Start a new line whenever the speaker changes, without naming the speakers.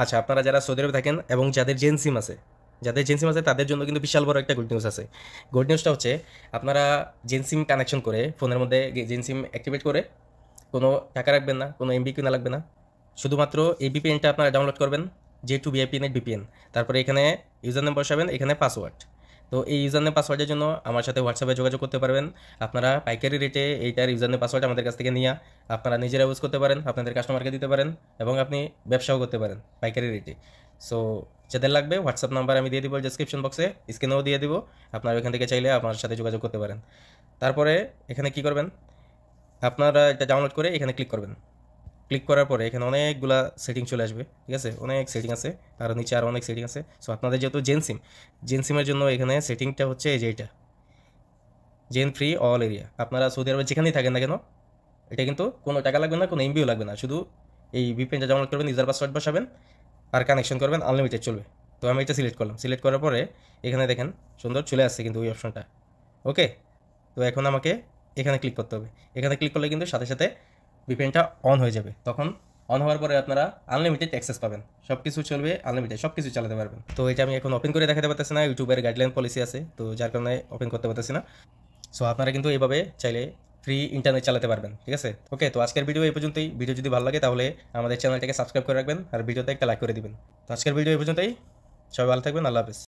আচ্ছা, আপনারা যারা সৌদি আরবে থাকেন এবং যাদের জেন সিম আছে তাদের জন্য কিন্তু বিশাল বড় একটা গুড নিউজ আছে। গুড নিউজটা হচ্ছে, আপনারা জেন সিম কানেকশন করে ফোনের মধ্যে জেন সিম অ্যাক্টিভেট করে কোনো টাকা রাখবেন না, কোনো এমবি কিনা লাগবে না। শুধুমাত্র এই ভিপিএনটা আপনারা ডাউনলোড করবেন, J2 ভিআইপি নেট ভিপিএন। তারপরে এখানে ইউজার নেম বসাবেন, এখানে পাসওয়ার্ড। তো এই ইউজার নেম পাসওয়ার্ডের জন্য আমার সাথে হোয়াটসঅ্যাপে যোগাযোগ করতে পারবেন। আপনারা পাইকারি রেটে এইটার ইউজার নেম পাসওয়ার্ড আমাদের কাছ থেকে নিয়ে আপনারা নিজেরা ইউজ করতে পারেন, আপনাদের কাস্টমারকে দিতে পারেন এবং আপনি ব্যবসাও করতে পারেন পাইকারি রেটে। সো যাদের লাগবে হোয়াটসঅ্যাপ নাম্বার আমি দিয়ে দিব ডিসক্রিপশন বক্সে, স্ক্রিনেও দিয়ে দিব। আপনারা ওইখান থেকে চাইলে আমার সাথে যোগাযোগ করতে পারেন। তারপরে এখানে কি করবেন, আপনারা এটা ডাউনলোড করে এখানে ক্লিক করবেন। ক্লিক করার পরে এখানে অনেকগুলা সেটিং চলে আসবে, ঠিক আছে? অনেক সেটিং আছে, আর নিচে আরও অনেক সেটিং আছে। সো আপনাদের যেহেতু জেন সিমের জন্য এখানে সেটিংটা হচ্ছে এই যে এটা, জেন ফ্রি অল এরিয়া। আপনারা সৌদি আরবে যেখানেই থাকেন না কেন, এটা কিন্তু কোনো টাকা লাগবে না, কোনো এমবিও লাগবে না। শুধু এই ভিপিএনটা ডাউনলোড করবেন, ইউজার পাসওয়ার্ড বসাবেন আর কানেকশন করবেন, আনলিমিটেড চলবে। তো আমি এটা সিলেক্ট করলাম। সিলেক্ট করার পরে এখানে দেখেন সুন্দর চলে আসছে কিন্তু ওই অপশনটা। ওকে, তো এখন আমাকে এখানে ক্লিক করতে হবে। এখানে ক্লিক করলে কিন্তু সাথে সাথে ভিপিএনটা অন হয়ে যাবে। তখন অন হওয়ার পরে আপনারা আনলিমিটেড অ্যাক্সেস পাবেন, সব কিছু চলবে, আনলিমিটেড সব কিছু চালাতে পারবেন। তো এটা আমি এখন ওপেন করে দেখাতে পারতেছি না, ইউটিউবের গাইডলাইন পলিসি আছে, তো যার কারণে ওপেন করতে পারতেছি না। সো আপনারা কিন্তু এইভাবে চাইলে ফ্রি ইন্টারনেট চালাতে পারবেন, ঠিক আছে? ওকে, তো আজকের ভিডিও এই পর্যন্তই। ভিডিও যদি ভালো লাগে তাহলে আমাদের চ্যানেলটাকে সাবস্ক্রাইব করে রাখবেন আর ভিডিওতে একটা লাইক করে দিবেন। তো আজকের ভিডিও এই পর্যন্তই। সবাই ভালো থাকবেন, আল্লাহ হাফেজ।